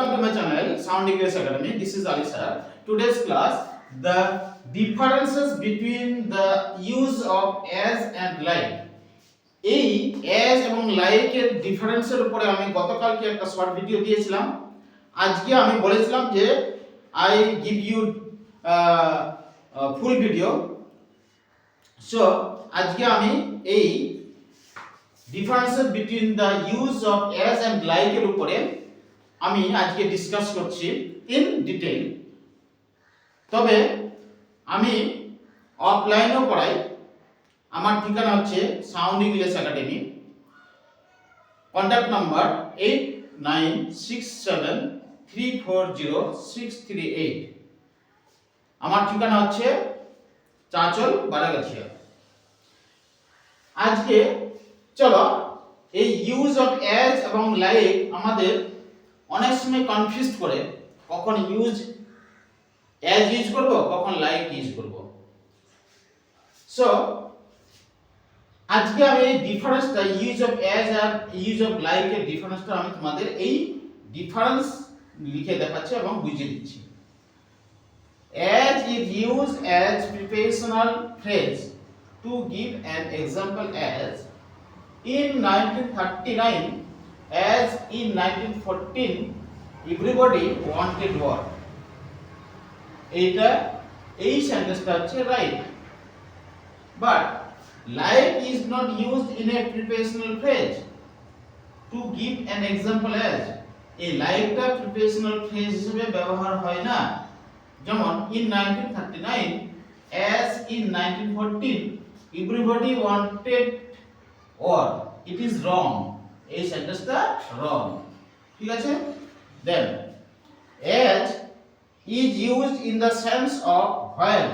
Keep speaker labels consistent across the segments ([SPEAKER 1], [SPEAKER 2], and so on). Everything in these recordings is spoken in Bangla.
[SPEAKER 1] Welcome to my channel Sound English Academy. This is Ali sir. Today's class, the differences between the use of as and like. এই as এবং like এর ডিফারেন্সের উপরে আমি গতকালকে একটা শর্ট ভিডিও দিয়েছিলাম। আজকে আমি বলেছিলাম যে I give you full video. So আজকে আমি এই differences between the use of as and like এর উপরে আমি আজকে ডিসকাস করছি ইন ডিটেইল। তবে আমি অফলাইনও পড়াই। আমার ঠিকানা হচ্ছে sound English academy, contact number 8967340638। আমার ঠিকানা হচ্ছে চাচল বারাগাছিয়া। আজকে চলো এই ইউজ অফ অ্যাজ এবং লাইক আমাদের অনেক সময় কনফিউজ করে, কখন ইউজ অ্যাজ ইউজ করব, কখন লাইক ইউজ করব। সো আজকে আমি এই ডিফারেন্সটা ইউজ অফ অ্যাজ আর ইউজ অফ লাইক এর ডিফারেন্সটা আমি তোমাদের এই ডিফারেন্স লিখে দেখাচ্ছি এবং বুঝিয়ে দিচ্ছি। As is used as prepositional phrase to give an example as in 1939 as in 1914 everybody wanted war। এই সেন্টেন্সটা হচ্ছে right, but like is not used in a prepositional phrase to give an example as। এই লাইকটা প্রিপোজিশনাল ফ্রেজ হিসেবে ব্যবহার হয় না। যেমন in 1939 as in 1914 everybody wanted or it is wrong। এই সেন্টেন্সটা wrong, ঠিক আছে। then as is used in the sense of when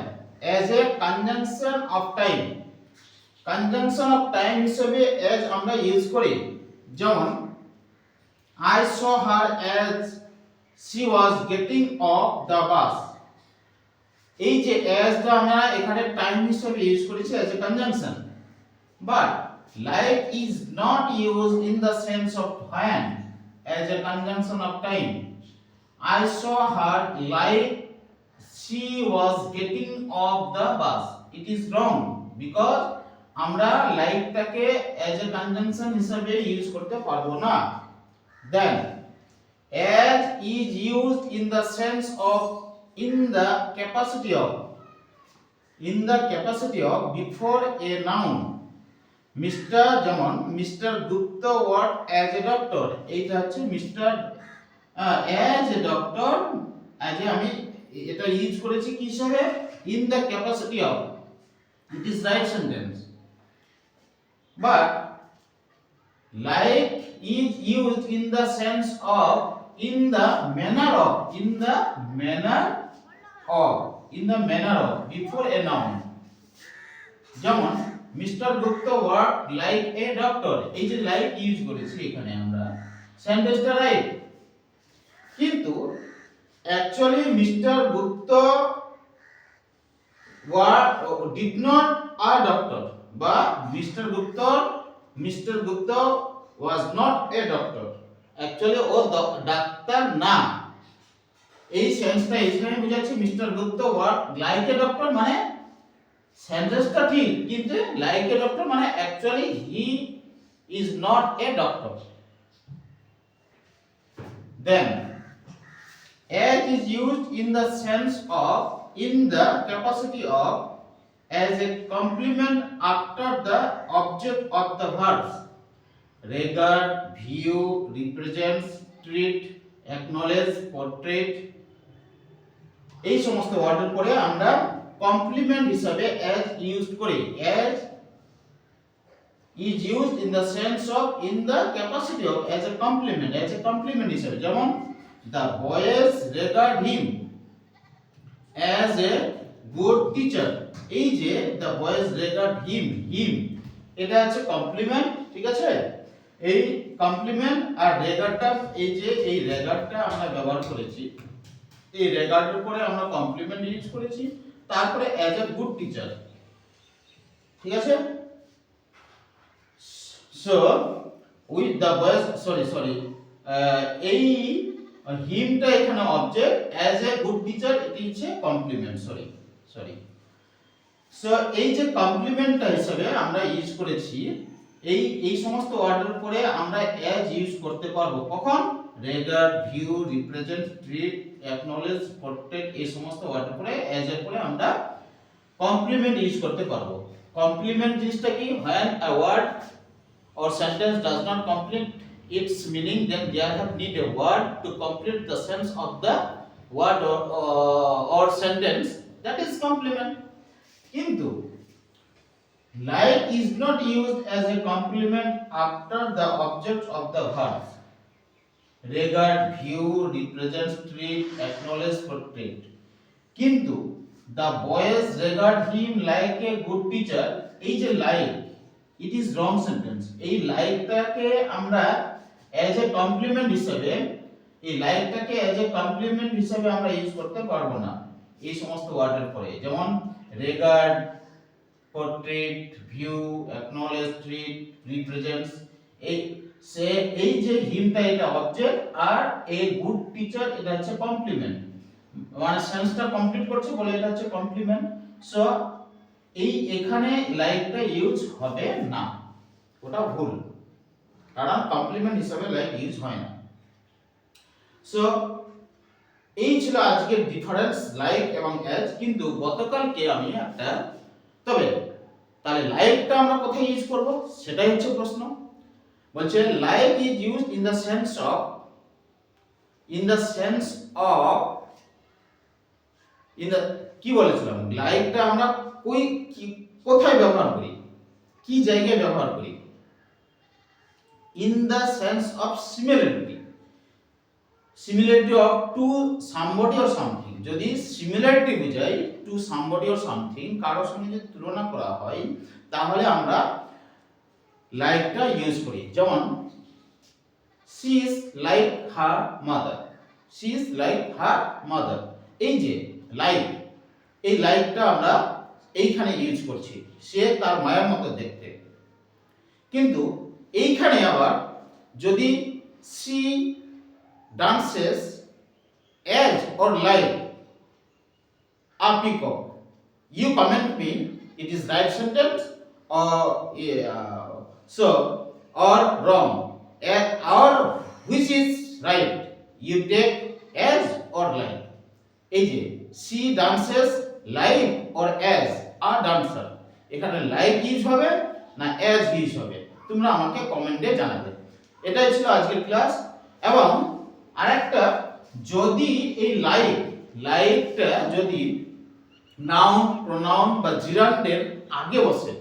[SPEAKER 1] as a conjunction of time। conjunction of time হিসেবে as আমরা ইউজ করি। যেমন I saw her as she was getting off the bus। এই যে as টা আমরা এখানে টাইম হিসেবে ইউজ করেছি as a conjunction, but like is not used in the sense of when as a conjunction of time। I saw her like she was getting off the bus। it is wrong because আমরা like টাকে as a conjunction হিসেবে ইউজ করতে পারবো না। then as is used in the sense of in the capacity of before a noun। Mister, যেমন Mister Gupta work as a doctor, এইটা হচ্ছে মিস্টার অ্যাজ এ ডক্টর, অ্যাজ এ আমি এটা ইউজ করেছি কি হিসাবে, in the capacity of. It is right sentence. But like is used in the sense of in the manner of, in the manner of, in the manner of before a noun. যেমন Mister Gupta work like a doctor, এই যে লাইক ইউজ করেছি এখানে আমরা, সেন্টেন্সটা রাইট। কিন্তু actually Mister Gupta work did not a doctor, বা Mister Gupta was not a doctor. Actually ও ডাক্তার না। এই সেন্সটা এখানে বোঝাচ্ছে Mister Gupta work like a doctor, মানে সেন্টেন্সটা ঠিক, কিন্তু লাইক এ ডক্টর মানে actually he is not a doctor. then as is used in the sense of in the capacity of as a complement after the object of the verbs regard, view, represents, treat, acknowledge, portrait। এই সমস্ত ওয়ার্ডের পরে আমরা কমপ্লিমেন্ট হিসাবে as ইউজ করি। as is used in the sense of in the capacity of as a complement হিসাবে। যেমন the boys regard him as a good teacher। এই যে the boys regard him এটা হচ্ছে কমপ্লিমেন্ট, ঠিক আছে। এই কমপ্লিমেন্ট আর রেগার্ডটা, এই যে এই রেগার্ডটা আমরা ব্যবহার করেছি, এই রেগার্ডের পরে আমরা কমপ্লিমেন্ট ইউজ করেছি, তারপরে অ্যাজ এ গুড টিচার, ঠিক আছে। সো উইথ দ্য বয়েজ এই আর হিমটা এখানে object, as a good teacher এটি হচ্ছে কমপ্লিমেন্ট, সরি। সো এই যে কমপ্লিমেন্টটা হিসেবে আমরা ইউজ করেছি, এই সমস্ত ওয়ার্ডের পরে আমরা অ্যাজ ইউজ করতে পারবো কখন? Regard, view, represent, treat, acknowledge, portrait, এই সমস্ত ওয়ার্ডের পরে অ্যাজ এর পরে আমরা কমপ্লিমেন্ট ইউজ করতে পারবো। কমপ্লিমেন্ট জিনিসটা কি? when a word or sentence does not complete its meaning, then there have need a word to complete the sense of the word or sentence, that is complement. Kintu like is not used as a complement after the object of the verb. Regard, view, represent, treat, acknowledge, portray. Kintu the boys regard him like a good teacher. এই যে like, it is wrong sentence. এই লাইকটাকে আমরা as a complement হিসেবে, এই লাইকটাকে as a complement হিসেবে আমরা ইউজ করতে পারবো না এই সমস্ত ওয়ার্ডের পরে। যেমন regard, portrait, view, acknowledge, treat, represents, এই যে হিমটা এটা অবজেক্ট আর এ গুড টিচার এটা হচ্ছে কমপ্লিমেন্ট, মানে সেন্সটা কমপ্লিট করছে বলে এটা হচ্ছে কমপ্লিমেন্ট। সো এখানে লাইকটা ইউজ হবে না, ওটা ভুল, কারণ কমপ্লিমেন্ট হিসেবে লাইক ইউজ হয় না। সো এই ছিল আজকের ডিফারেন্স লাইক এবং অ্যাজ। কিন্তু গতকালকে আমি একটা, তবে তাহলে লাইকটা আমরা কোথায় ইউজ করব সেটাই হচ্ছে প্রশ্ন। বলছে like is used in the sense of কি বলেছিলাম, লাইকটা আমরা কোথায় ব্যবহার করি, কি জায়গায় ব্যবহার করি? In the sense of similarity of two somebody or something. যদি সিমিলারিটি বোঝায় টু সামবডি অর সামথিং, কারোর সঙ্গে যদি তুলনা করা হয়, তাহলে আমরা লাইকটা ইউজ করি। যেমন she is like her mother, she is like her mother। এই যে লাইক, এই লাইকটা আমরা এইখানে ইউজ করছি, সে তার মায়ের মতো দেখতে। কিন্তু এইখানে আবার যদি she dances as or like a peacock, you comment me it is right sentence or so or wrong, or which is right, you take as or like। এই যে she dances like or as a dancer, এখানে like ইউজ হবে না as ইউজ হবে, তোমরা আমাকে কমেন্টে জানাবে। এটাই ছিল আজকের ক্লাস। এবং আরেকটা, যদি এই লাইকটা যদি নাউন, প্রোনাউন বা জিরান্ডের আগে বসে,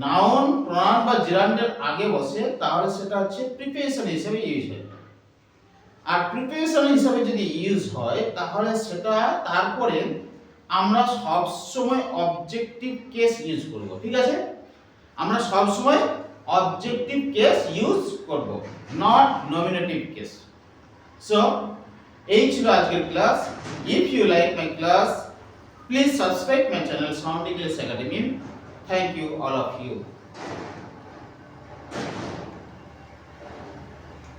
[SPEAKER 1] নাউন, প্রোনাউন বা জিরান্ডের আগে বসে, তাহলে সেটা হচ্ছে প্রিপোজিশন হিসেবে ইউজ হয়। আর প্রিপোজিশন হিসেবে যদি ইউজ হয়, তাহলে সেটা তারপরে আমরা সব সময় অবজেক্টিভ কেস ইউজ করব। ঠিক আছে, আমরা সব সময় অবজেক্টিভ কেস ইউজ করব, নট নমিনেটিভ কেস। সো এই ছিল আজকের class. If you like my class, please subscribe my channel Sound English Academy. Thank you all of you.